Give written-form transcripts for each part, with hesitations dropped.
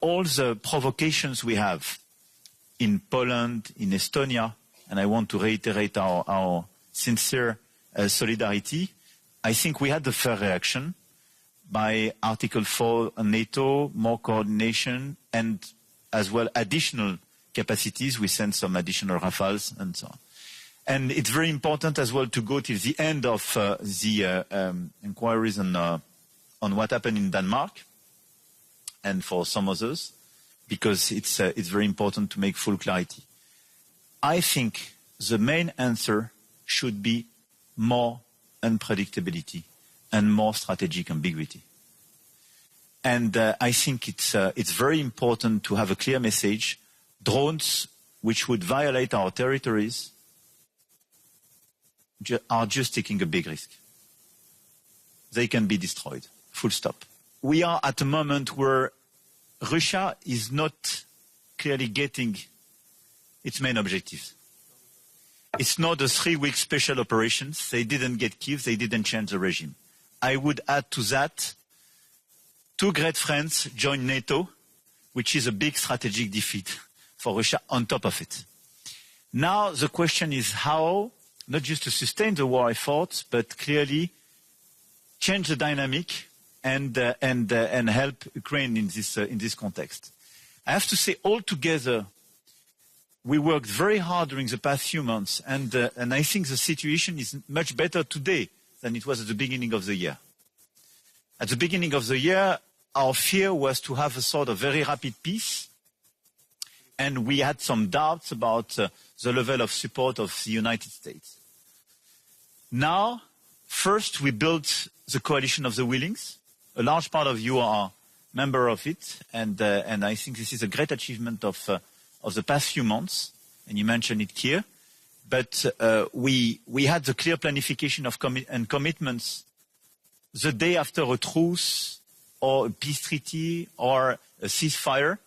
all the provocations we have in Poland, in Estonia, and I want to reiterate our sincere solidarity, I think we had the fair reaction by Article 4 on NATO, more coordination, and as well additional capacities. We sent some additional Rafales and so on. And it's very important as well to go till the end of the inquiries on what happened in Denmark and for some others, because it's very important to make full clarity. I think the main answer should be more unpredictability and more strategic ambiguity. And I think it's very important to have a clear message. Drones which would violate our territories are just taking a big risk. They can be destroyed, full stop. We are at a moment where Russia is not clearly getting its main objectives. It's not the 3-week special operations. They didn't get Kyiv. They didn't change the regime. I would add to that, 2 great friends joined NATO, which is a big strategic defeat for Russia on top of it. Now the question is how, not just to sustain the war efforts, but clearly change the dynamic and help Ukraine in this context. I have to say, altogether, we worked very hard during the past few months, and I think the situation is much better today than it was at the beginning of the year. At the beginning of the year, our fear was to have a sort of very rapid peace, and we had some doubts about the level of support of the United States. Now, first we built the coalition of the willings. A large part of you are member of it, and I think this is a great achievement of the past few months, and you mentioned it here. But we had the clear planification of commitments the day after a truce or a peace treaty or a ceasefire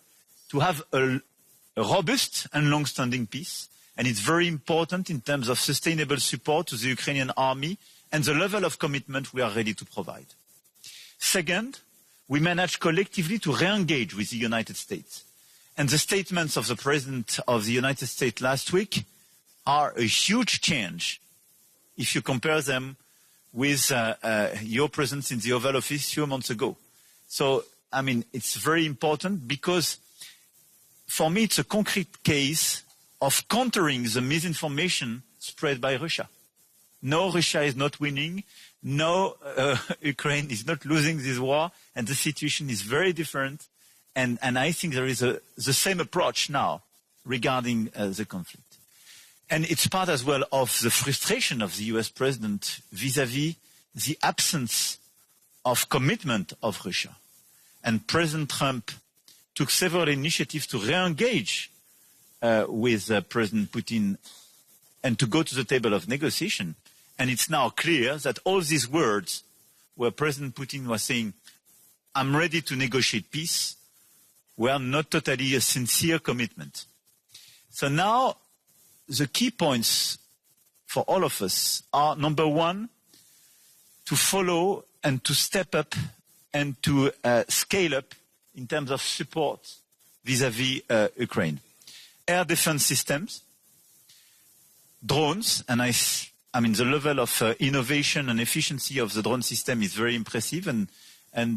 to have a robust and long-standing peace. And it's very important in terms of sustainable support to the Ukrainian army and the level of commitment we are ready to provide. Second, we managed collectively to re-engage with the United States. And the statements of the President of the United States last week are a huge change if you compare them with your presence in the Oval Office a few months ago. So, I mean, it's very important because for me it's a concrete case of countering the misinformation spread by Russia. No, Russia is not winning. No, Ukraine is not losing this war, and the situation is very different. And I think there is the same approach now regarding the conflict. And it's part as well of the frustration of the US president vis-à-vis the absence of commitment of Russia. And President Trump took several initiatives to re-engage with President Putin and to go to the table of negotiation. And it's now clear that all these words where President Putin was saying, I'm ready to negotiate peace, were not totally a sincere commitment. So now the key points for all of us are, number one, to follow and to step up and to scale up in terms of support vis-à-vis Ukraine. Air defense systems, drones, and I mean the level of innovation and efficiency of the drone system is very impressive, and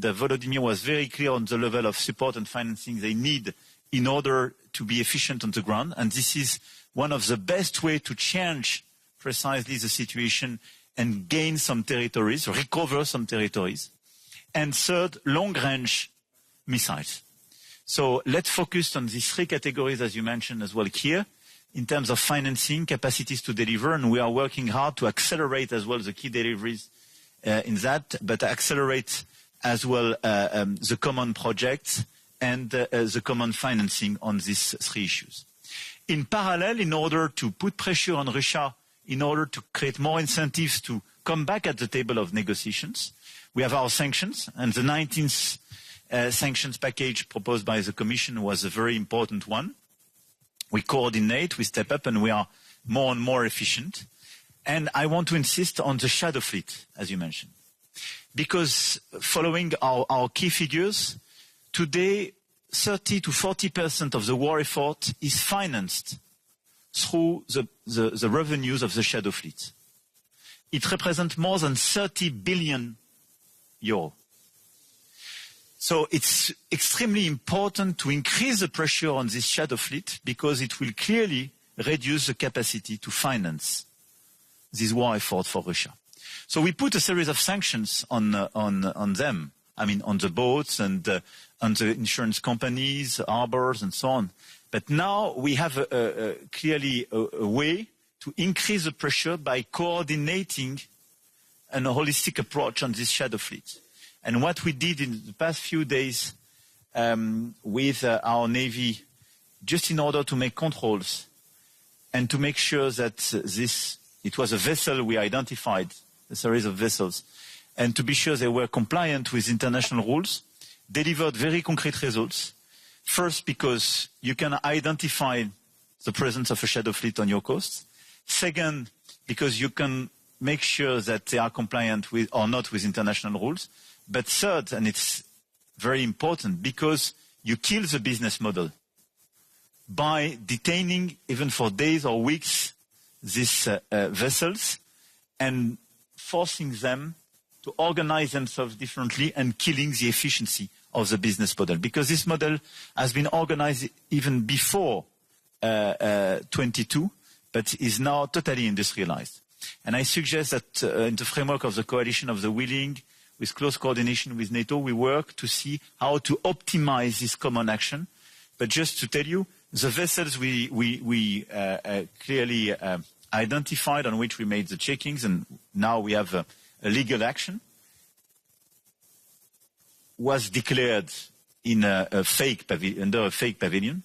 Volodymyr was very clear on the level of support and financing they need in order to be efficient on the ground. And this is one of the best ways to change precisely the situation and gain some territories, recover some territories. And third, long-range missiles. So let's focus on these 3 categories, as you mentioned as well here, in terms of financing, capacities to deliver, and we are working hard to accelerate as well the key deliveries in that, but accelerate as well the common projects and the common financing on these 3 issues. In parallel, in order to put pressure on Russia, in order to create more incentives to come back at the table of negotiations, we have our sanctions, and the 19th sanctions package proposed by the Commission was a very important one. We coordinate, we step up, and we are more and more efficient. And I want to insist on the shadow fleet, as you mentioned. Because following our key figures, today 30 to 40% of the war effort is financed through the revenues of the shadow fleet. It represents more than 30 billion euro. So it's extremely important to increase the pressure on this shadow fleet because it will clearly reduce the capacity to finance this war effort for Russia. So we put a series of sanctions on them. I mean, on the boats and on the insurance companies, harbors, and so on. But now we have clearly a way to increase the pressure by coordinating a holistic approach on this shadow fleet. And what we did in the past few days with our Navy, just in order to make controls and to make sure that it was a vessel we identified, a series of vessels, and to be sure they were compliant with international rules, delivered very concrete results. First, because you can identify the presence of a shadow fleet on your coast. Second, because you can make sure that they are compliant with or not with international rules. But third, and it's very important, because you kill the business model by detaining, even for days or weeks, these vessels and forcing them to organize themselves differently and killing the efficiency of the business model. Because this model has been organized even before 22, but is now totally industrialized. And I suggest that in the framework of the coalition of the willing, with close coordination with NATO, we work to see how to optimize this common action. But just to tell you, the vessels we clearly identified, on which we made the checkings, and now we have a legal action, was declared in under a fake pavilion,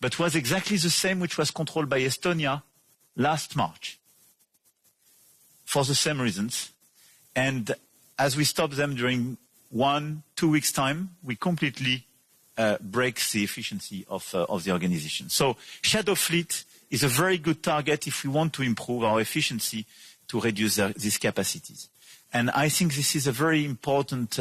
but was exactly the same which was controlled by Estonia last March, for the same reasons. And as we stop them during 1-2 weeks' time, we completely break the efficiency of the organization. So shadow fleet is a very good target if we want to improve our efficiency to reduce these capacities. And I think this is a very important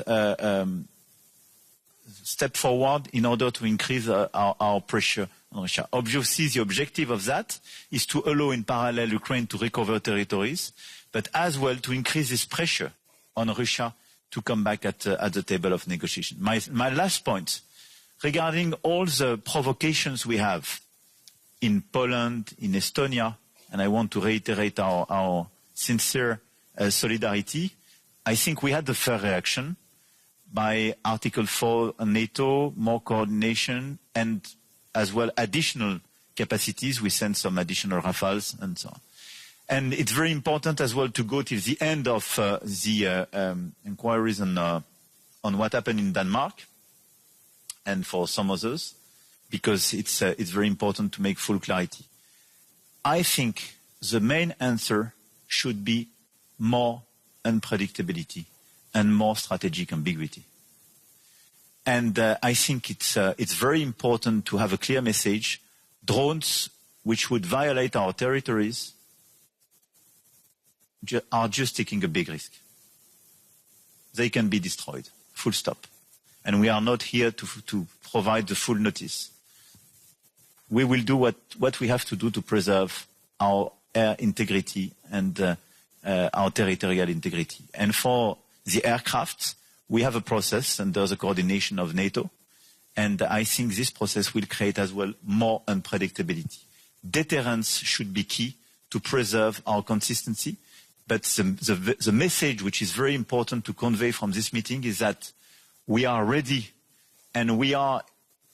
step forward in order to increase our pressure on Russia. Obviously, the objective of that is to allow in parallel Ukraine to recover territories, but as well to increase this pressure on Russia to come back at the table of negotiation. My last point, regarding all the provocations we have in Poland, in Estonia, and I want to reiterate our sincere solidarity, I think we had the fair reaction by Article 4 on NATO, more coordination, and as well additional capacities. We sent some additional Rafales and so on. And it's very important as well to go till the end of the inquiries on what happened in Denmark and for some others, because it's very important to make full clarity. I think the main answer should be more unpredictability and more strategic ambiguity. And I think it's very important to have a clear message. Drones which would violate our territories are just taking a big risk. They can be destroyed, full stop. And we are not here to provide the full notice. We will do what we have to do to preserve our air integrity and our territorial integrity. And for the aircraft, we have a process under the coordination of NATO. And I think this process will create as well more unpredictability. Deterrence should be key to preserve our consistency. But the message which is very important to convey from this meeting is that we are ready and we are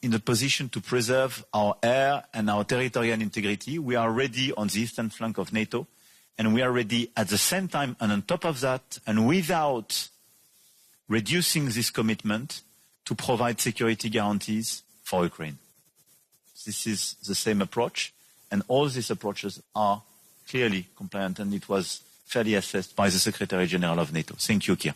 in a position to preserve our air and our territorial integrity. We are ready on the eastern flank of NATO, and we are ready at the same time and on top of that, and without reducing this commitment, to provide security guarantees for Ukraine. This is the same approach, and all these approaches are clearly compliant, and it was fairly assessed by the Secretary General of NATO. Thank you, Keir.